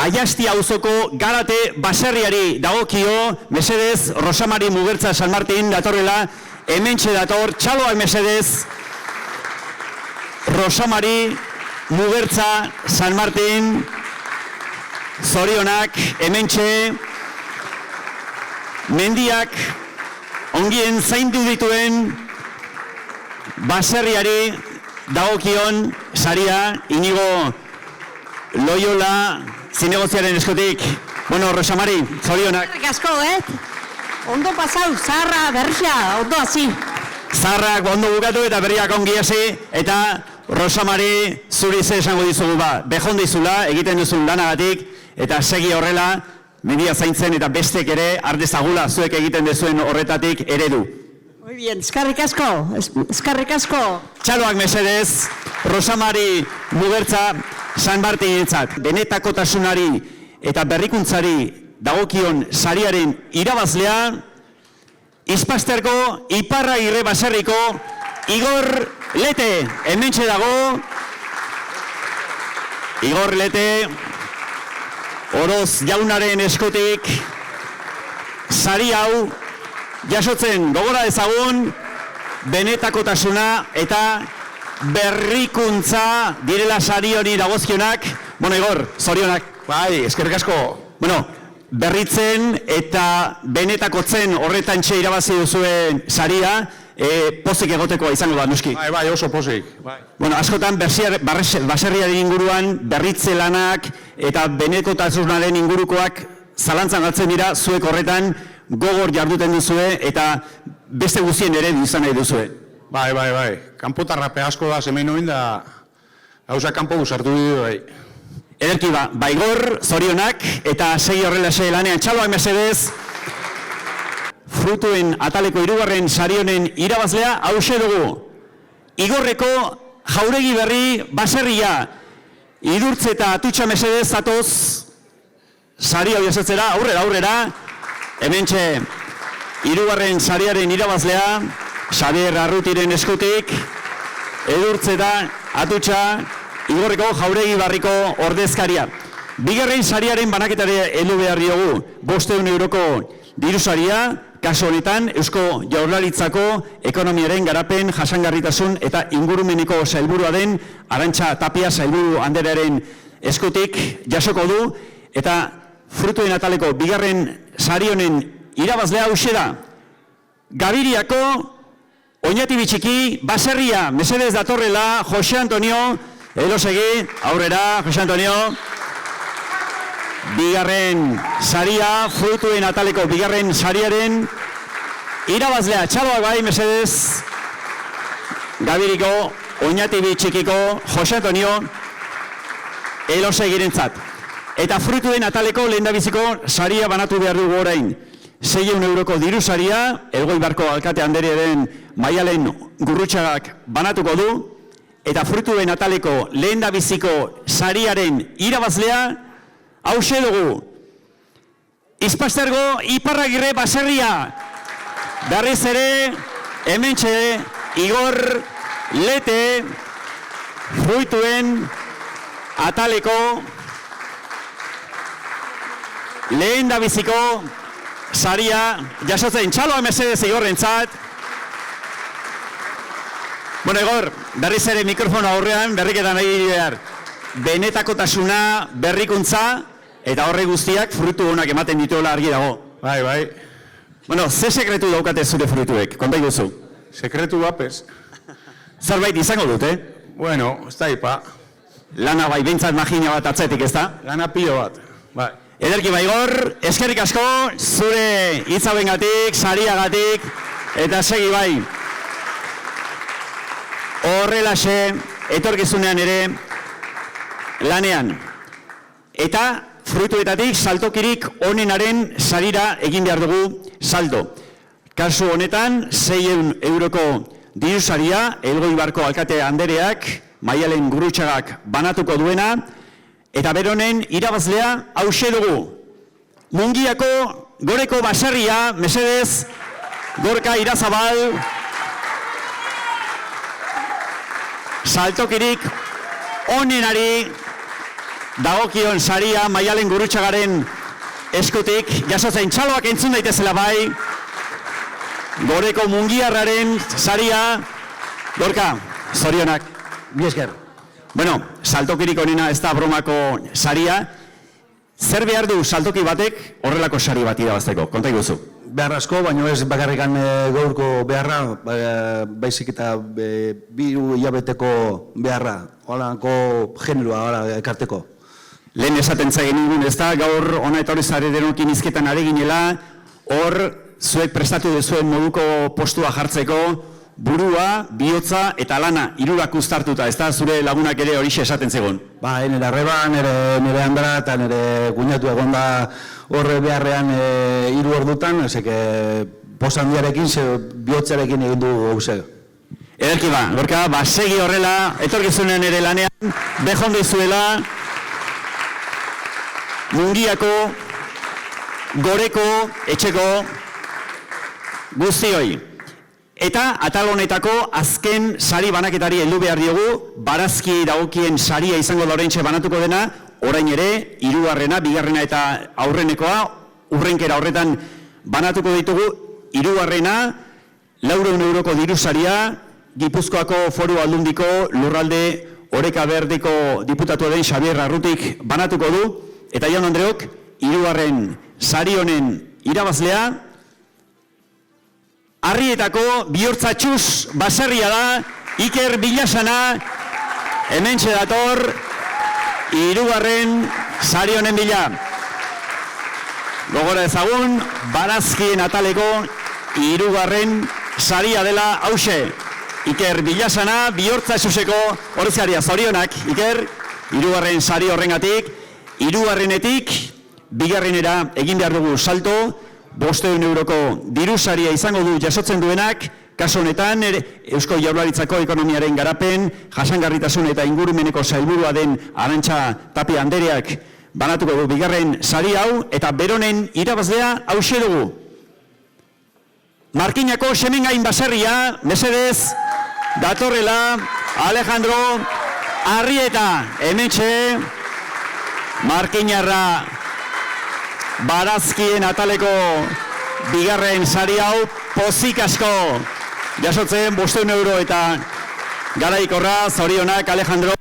Aiasti auzoko Garate baserriari dagokio, mesedez, Rosamari Mugertza San Martin datorrela, hementxe dator, txaloak mesedez, Rosamari Mugertza San Martin, zorionak, hementxe, mendiak, ongien zaindu dituen, baserriari dagokion saria, Inigo Loyola zinegoziaren eskutik. Bueno, Rosamari, zorionak. Asko, ondo pasau, zaharra, berria, ondo hasi. Zaharrak ondo bukatu eta berriak ongi hasi, eta Rosamari zuri ze esango dizugu behon dizula, egiten duzun lanagatik, eta segi horrela, mendia zaintzen eta bestek ere ardezagula zuek egiten duzuen horretatik eredu. Muy bien, eskarrik asko, eskarrik asko. Txaloak mesedez, Rosamari Mugertza San Martinetzat, benetakotasunari eta berrikuntzari dagokion sariaren irabazlea, Izpasterko Iparragirre baserriko Igor Lete, hementxe dago. Igor Lete, Oroz jaunaren eskutik, sari hau jasotzen gogora ezagun, benetakotasuna eta berrikuntza direla sari hori dagozkionak. Bueno, Igor, zorionak. Bai, eskerrik asko. Bueno, berritzen eta benetakotzen horretan txe irabazi duzuen saria, pozik egotekoa izango da, nuski. Bai, oso pozik. Bueno, askotan baserriaren inguruan berritze lanak eta benekotasunaren ingurukoak zalantzan galtzen dira, zuek horretan gogor jarduten duzue eta beste guztien ere izan nahi duzue. Bai. Kanpotarrape asko da zemen noin da gauza kanpo guzartu ditu bai. Ederki Igor, zorionak eta segi horrela lanean txaloak mesedez. Frutuen ataleko hirugarren sari honen irabazlea hauxe dugu. Igorreko Jauregi Berri baserria. Idurtze eta atutxa mesedez zatoz sari hau jasotzera, aurrera. Hementxe hirugarren sariaren irabazlea, Xabier Arrutiren eskutik, Edurtze eta atutxa, Igorreko Jauregi Barriko ordezkaria. Bigarren sariaren banaketare heldu behar diogu, 500 euroko dirusaria, kasu honetan Eusko Jaurlaritzako ekonomiaren garapen, jasangarritasun eta ingurumeneko sailburua den Arantxa Tapia sailburu anderearen eskutik jasoko du, eta frutuen ataleko bigarren sari honen irabazlea hauxe da. Gabiriako Oñati Bitxiki baserria, mesedez datorrela, Jose Antonio, elosegi, aurrera, Jose Antonio. Bigarren saria, frutuen ataleko bigarren sariaren irabazlea, txaloak bai, mesedez. Gabiriko Oñati Bitxikiko Jose Antonio, elosegirentzat. Eta frutuen ataleko lehendabiziko saria banatu behar dugu orain. 600 euroko diru saria, Elgoibarko alkate anderearen Maialen Gurrutxagak banatuko du, eta frutuen ataleko lehendabiziko sariaren irabazlea hauxe dugu. Izpastergo Iparragirre baserria. Berriz ere, hementxe Igor Lete, frutuen ataleko lehendabiziko saria jasotzen, txaloa mesedez Igorrentzat. Bueno, Igor, berriz ere mikrofono aurrean, berriketan nahi behar. Benetakotasuna, berrikuntza, eta horre guztiak frutu honak ematen dituela argi dago. Bai. Bueno, ze sekretu daukate zure frutuek, kontai duzu? Sekretu bapez. Zerbait izango dut, Bueno, ez da ipa. Lana bai, behintzat magina bat atzetik, ez da? Lana pilo bat, bai. Ederki Igor, eskerrik asko, zure hitzauengatik, sariagatik, eta segi bai. Horrelaxe, etorkizunean ere, lanean. Eta frutuetatik saltokirik onenaren sarira egin behar dugu saldo. Kasu honetan, 600 euroko dirusaria, Elgoibarko alkate andereak, Maialen Gurrutxagak banatuko duena, eta beronen irabazlea hauxe dugu. Mungiako Goreko baserria, mesedez, Gorka Irazabal, saltokirik onenari dagokion saria Maialen Gurrutxagaren eskutik, jasotzen txaloak entzun daitezela bai, Goreko Mungiarraren saria, Gorka, zorionak. Bi esker. Bueno, saltokirik onena ez da bromako saria, zer behar du saltoki batek horrelako sari bat irabazteko, konta iguzu. Behar asko, baina ez bakarrikan gaurko beharra, baizik eta biru hilabeteko beharra, holako generoa ekarteko. Lehen esaten zaigen ingun, ez da, gaur ona etorri zare denokin izketan are ginela, hor zuek prestatu duzuen moduko postua jartzeko, burua, bihotza eta lana, hirurak uztartuta, ez da, zure lagunak ere horixe esaten zegoen. Ba, nire arreba, nire handara eta nire kuñatu egonda horre beharrean 3 ordutan, ezek posandiarekin, bihotzarekin egin du gauze. Ederki ba, Gorka, segi horrela, etorkizunen ere lanean, bejon dizuela, Mungiako, Goreko, etxeko, guztioi. Eta atal honetako azken sari banaketari heldu behar diogu, barazki dagokien saria izango da oraintxe banatuko dena, orain ere, 3., 2. eta aurrenekoa, urrenkera horretan banatuko ditugu, 3. 400 euroko diru saria, Gipuzkoako Foru Aldundiko Lurralde Oreka Berdeko diputatua den Xabier Arrutik banatuko du, eta Jaun Andreok, 3. sari honen irabazlea, Arrietako bihurtzatxuz baserria da, Iker Bilasana, hementxe dator, 3. sari honen bila. Gogora ezagun, barazkien ataleko 3. saria dela hause. Iker Bilasana, bihurtzatxuzeko horrezaria zorionak, Iker, 3. sari horrengatik, 3. 2. egin behar dugu salto, 500 euroko diru saria izango du jasotzen duenak, kasu honetan Eusko Jaurlaritzako ekonomiaren garapen, jasangarritasun eta ingurumeneko sailburua den Arantxa Tapia Andereak banatuko du 2. sari hau, eta beronen irabazlea hause dugu. Markinako Semengain baserria, mesedez, datorrela, Alejandro Arrieta, hementxe, Markinarra barazkien ataleko 2. sari hau, pozik asko jasotzen 500 euro eta garaikorra, zorionak Alejandro.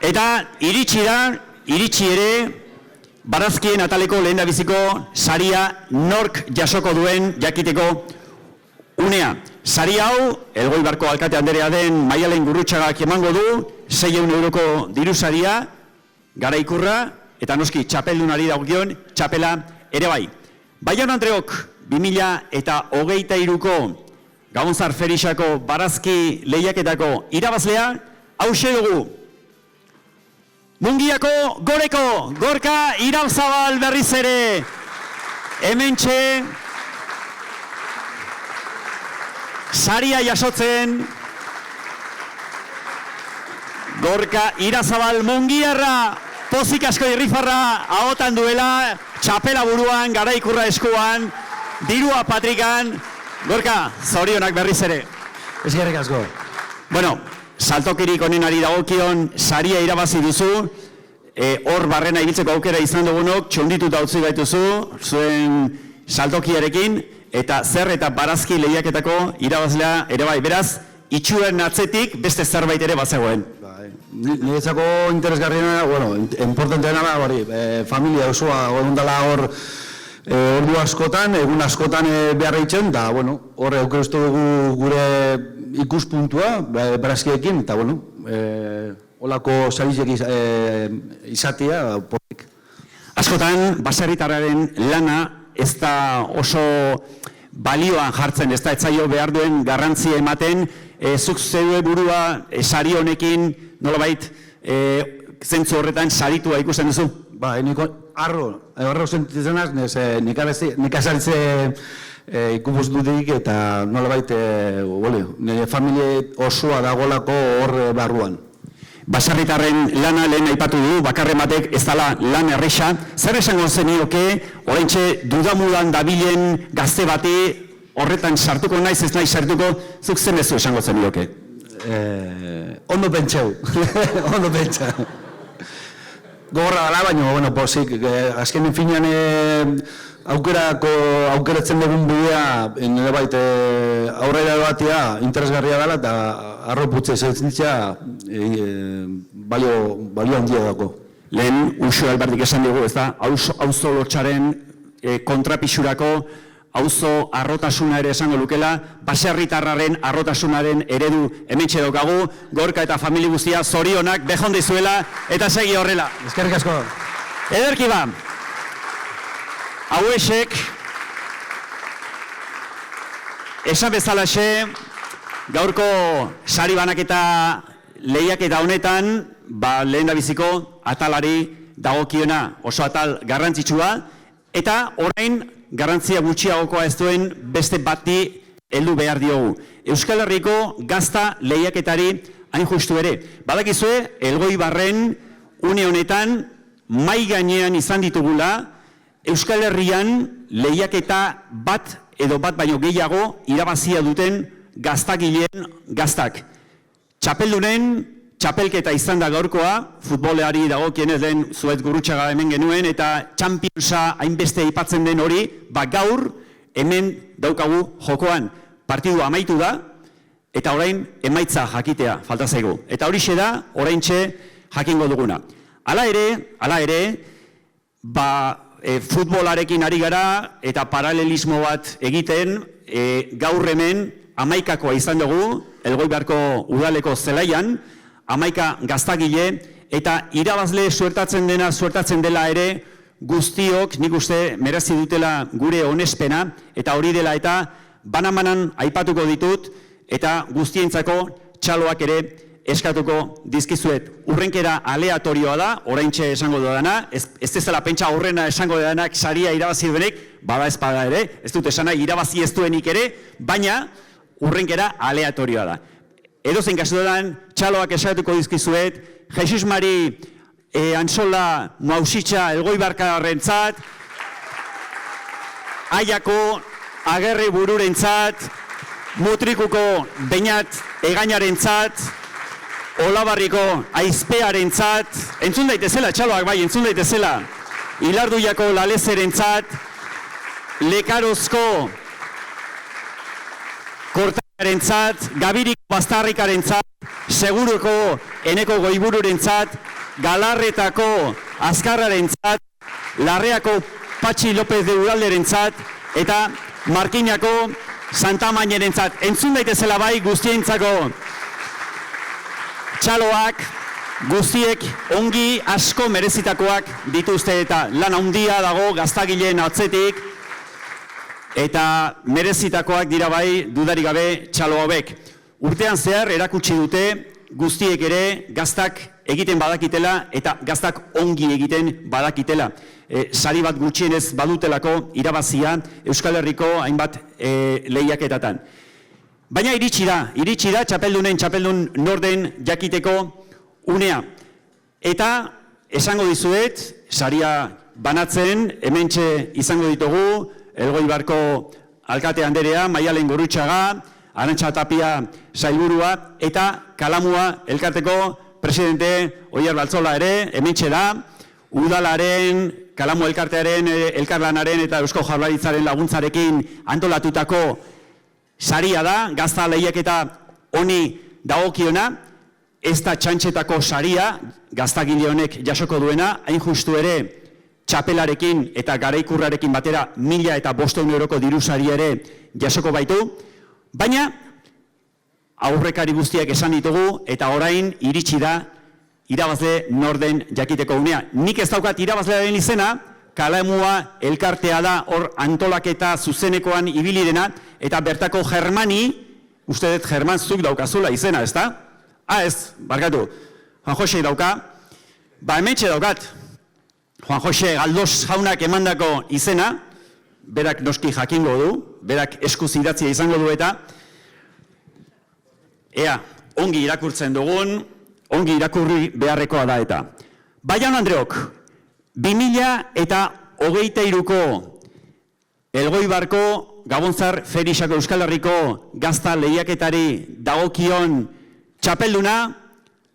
Eta iritsi ere, barazkien ataleko lehendabiziko saria nork jasoko duen jakiteko unea. Sari hau, Elgoibarko alkate Anderea den Maialen Gurrutxagak emango du, 600 euroko diru saria, garaikurra, eta noski txapeldunari dagokion txapela ere bai. Jaun Andreok, 2023ko Gabonzar Ferixako barazki lehiaketako irabazlea, hause dugu. Mungiako Goreko, Gorka Irauzabal berriz ere, hementxe, saria jasotzen, Gorka Irauzabal Mungiarra, pozik asko irrifarra ahotan duela, txapela buruan, garaikurra eskuan, dirua patrikan. Gorka, zorionak berriz ere. Eskerrik asko. Bueno, saltokirik onenari dagokion saria irabazi duzu, hor barrena ibiltzeko aukera izan dugunok, txondituta utzi gaituzu, zuen saltokiarekin, eta zer eta barazki lehiaketako irabazlea ere bai. Beraz, itxuren atzetik beste zerbait ere bazegoen. Niretzako interesgarriena, bueno, importanteena da, familia osoa ondala hor ordu askotan, egun askotan beharra itzen, eta, bueno, hor aukerustu dugu gure ikuspuntua, barazkiekin, eta, bueno, holako sarizek izatea, pozik. Askotan, baserritarraren lana ez da oso balioan jartzen, ez da etzaio behar duen garrantzia ematen, zuk zeue burua sari honekin, nolabait, zentzu horretan saritua ikusten duzu? Ba, niko arro sentitzen az, nik azaritze ikupustutik eta nolabait, nire familie osoa dagolako hor barruan. Baserritarren lana lehen aipatu du, bakarren batek ez dela lan erresa. Zer esango zenioke, oraintxe dudamudan dabilen gazte bati horretan sartuko naiz, ez naiz sartuko, zuk zen esango zenioke? Ondo pentsau, ondo pentsau. gogorra dela, baina, bueno, pozik, azkenen finean aukeratzen dugun bidea, nire baita aurrera batia interesgarria dela, eta arroputze zaitzitza balio handia dago. Lehen Uxo Alberdik esan dugu, ez da, auzo lotxaren kontrapixurako auzo arrotasuna ere esango lukela, baserritarraren arrotasunaren eredu hementxe daukagu, Gorka eta familia guztia zorionak behon dizuela eta segi horrela. Eskerrik asko. Ederki ba, hauesek, esan bezalaxe, gaurko sari banaketa lehiaketa honetan, lehen da biziko atalari dagokiona oso atal garrantzitsua, eta orain garrantzia gutxiagokoa ez duen beste bati heldu behar diogu. Euskal Herriko gazta lehiaketari hain justu ere. Badakizue, Elgoibarren une honetan mai gainean izan ditugula Euskal Herrian lehiaketa bat edo bat baino gehiago irabazia duten gaztagileen gaztak. Txapeldunen txapelketa izan da gaurkoa, futboleari dagokienez den Zuaitz Gurrutxaga hemen genuen, eta Championsa hainbeste aipatzen den hori, gaur hemen daukagu jokoan. Partidua amaitu da, eta orain emaitza jakitea falta zaigu. Eta horixe da, oraintxe jakingo duguna. Hala ere, futbolarekin ari gara, eta paralelismo bat egiten, gaur hemen 11koa izan dugu, Elgoibarko udaleko zelaian, 11 gaztagile, eta irabazle suertatzen dela ere, guztiok nik uste merezi dutela gure onespena, eta hori dela eta banan aipatuko ditut, eta guztientzako txaloak ere eskatuko dizkizuet. Urrenkera aleatorioa da, oraintxe esango dudana, ez ezela pentsa horrena esango dudanak saria irabazi duenik, bada espada ere, ez dut esana irabazi ez duenik ere, baina urrenkera aleatorioa da. Edozein kasuan txaloak esatuko dizkizuet, Jesus Mari Antsola Mausitxa Elgoibarkarrentzat, Aiako Agerri Bururentzat, Mutrikuko Beñat Egainarentzat, Olabarriko Aizpearentzat, entzun daitezela txaloak bai, entzun daitezela, Ilarduiako Lalezerentzat, Lekarozko Kortarentzat, Gabiriko Bastarrikarentzat, Seguruko Eneko Goibururentzat, Galarretako Azkarrarentzat, Larreako Patxi López de Uralderentzat, eta Markinako Santamainerentzat. Entzun daitezela bai guztientzako txaloak, guztiek ongi asko merezitakoak dituzte, eta lan handia dago gaztagileen atzetik, eta merezitakoak dira bai dudarik gabe txalo hauek. Urtean zehar erakutsi dute guztiek ere gaztak egiten badakitela eta gaztak ongi egiten badakitela. Sari bat gutxienez badutelako irabazia Euskal Herriko hainbat lehiaketatan. Baina iritsi da txapeldun norden jakiteko unea. Eta esango dizuet, saria banatzen, hementxe izango ditugu, Elgoibarko alkate anderea, Maialen Gurrutxaga, Arantxa Tapia sailburua, eta Kalamua elkarteko presidente Oier Baltzola ere, hementxe da, udalaren, Kalamu elkartearen, elkarlanaren eta Eusko Jaurlaritzaren laguntzarekin antolatutako saria da, gazta lehiaketa honi dagokiona, ez da txantxetako saria, gaztagile honek jasoko duena, hain justu ere, txapelarekin eta garaikurrarekin batera 1.500 euroko diru saria ere jasoko baitu, baina aurrekari guztiak esan ditugu eta orain iritsi da irabazle norden jakiteko unea. Nik ez daukat irabazlearen izena, Kalamua elkartea da hor antolaketa zuzenekoan ibili dena, eta bertako Germani, uste dut German zuk daukazula izena, ez da? Ez, barkatu, Juan Jose dauka, hementxe daukat. Juan Jose Galdos jaunak emandako izena, berak noski jakingo du, berak eskuz idatzia izango du eta, ongi irakurtzen dugun, ongi irakurri beharrekoa da eta. Baian Andreok, 2023ko Elgoibarko Gabonzar Ferisako Euskal Herriko gazta lehiaketari dagokion txapelduna,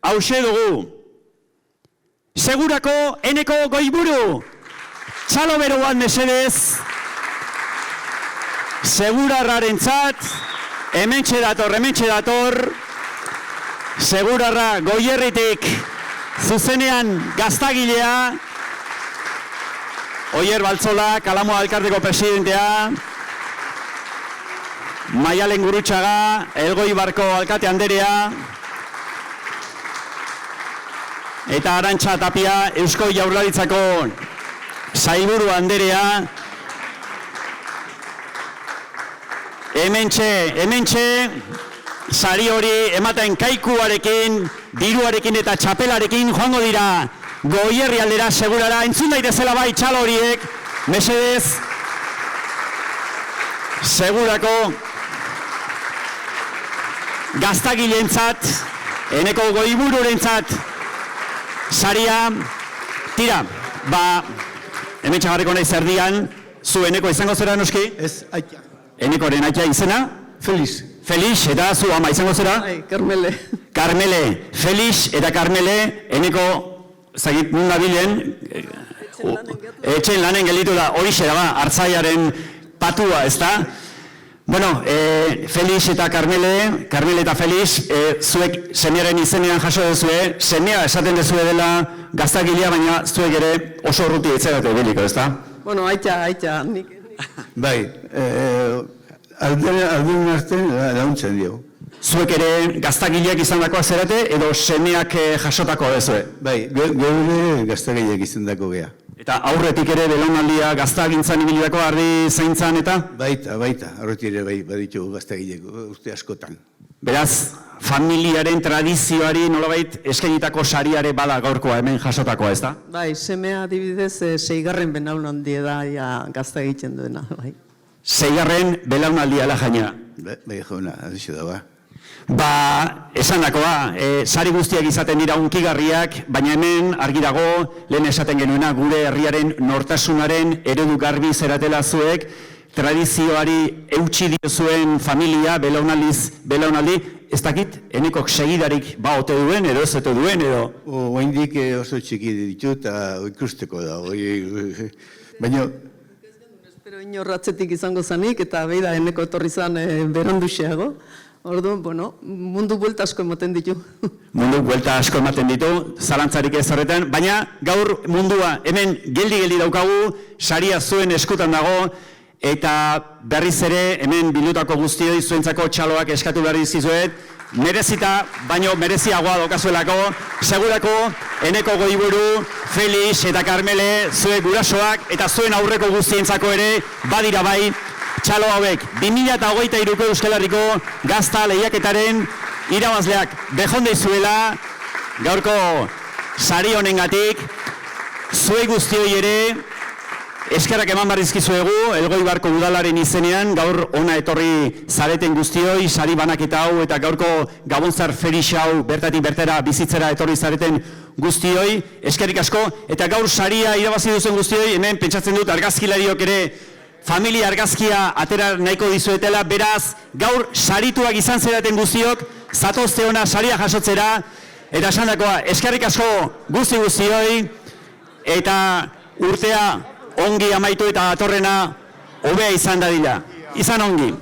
hauxe dugu. Segurako Eneko Goiburu. Txalo beruan mesedez. Segurarrarentzat, hementxe dator. Segurarra Goierritik zuzenean gaztagilea. Oier Baltzola, Kalamoa Elkarteko presidentea. Maialen Gurutxaga, Elgoibarko alkate anderea. Eta Arantxa Tapia, Eusko Jaurlaritzako sailburu anderea. Hementxe, sari hori ematen kaikuarekin, diruarekin eta txapelarekin joango dira Goierri aldera segurara. Entzun daitezela bai txalo horiek, mesedez. Segurako gaztagileentzat, Eneko Goibururentzat saria. Tira, hementxe jarriko nahi zerdian, zu Eneko izango zera noski? Ez, aita. Enekoren aita izena? Feliz. Felix, eta zu ama izango zera? Karmele. Karmele, Felix eta Karmele, Eneko, zagit nunda bilen, etxen lanen gelditu da, horixe da, hartzaiaren patua, ez da? Bueno, Felix eta Karmele eta Felix, zuek semearen izenean jaso dezue, semea esaten dezue dela gaztagilea, baina zuek ere oso urruti etzerate biliko, ez da? Bueno, aita, nik. Bai, aldun artean launtzen dio. Zuek ere gaztagileak izandakoa zerate edo semeak jasotako dezue? Bai, geure gaztagileak izandako gea. Eta aurretik ere belaunaldia gaztagintzan ibilidako ardi zaintzan eta? Baita, aurretik ere bai, baditu gaztagileak uste askotan. Beraz, familiaren tradizioari nolabait eskainitako sariare bada gaurkoa hemen jasotakoa, ez da? Bai, semea adibidez 6. belaunaldia da gazta egiten duena, bai. 6. belaunaldia la jaina. Bai, jauna, adixo da, Esandakoa, sari guztiak izaten dira unkigarriak, baina hemen argi dago, lehen esaten genuena, gure herriaren nortasunaren eredu garbi zeratela zuek, tradizioari eutxi diozuen familia, belaunaldi, ez dakit, Enekok segidarik ote duen, edo ez ote duen, edo? Oaindik oso txiki ditu eta ikusteko da, baina... Espero inorratzetik izango zanik, eta beida Eneko etorri zan beranduxeago. Orduan, bueno, mundu buelta asko ematen ditu. Mundu buelta asko ematen ditu, zalantzarik ez horretan, baina gaur mundua hemen geldi daukagu, saria zuen eskutan dago, eta berriz ere hemen bildutako guztioi zuentzako txaloak eskatu behar dizuet, merezita, baino mereziagoa daukazuelako, segurako Eneko Goiburu, Felix eta Karmele, zuen gurasoak eta zuen aurreko guztientzako ere, badira bai, txalo hauek, 2023ko Euskal Herriko gazta lehiaketaren irabazleak bejonde izuela, gaurko sari honengatik, zuei guztioi ere, eskerrak eman barrizkizuegu, Elgoibarko udalaren izenean, gaur ona etorri zareten guztioi, sari banaketa hau eta gaurko Gabonzar Felix hau bertatik bertera bizitzera etorri zareten guztioi, eskerrik asko, eta gaur saria irabazi duzen guztioi, hemen pentsatzen dut argazkilariok ere familia argazkia atera nahiko dizuetela, beraz, gaur sarituak izan zeraten guztiok, zatozte ona saria jasotzera, eta esandakoa, eskerrik asko guztioi, eta urtea ongi amaitu eta atorrena hobea izan dadila. Izan ongi.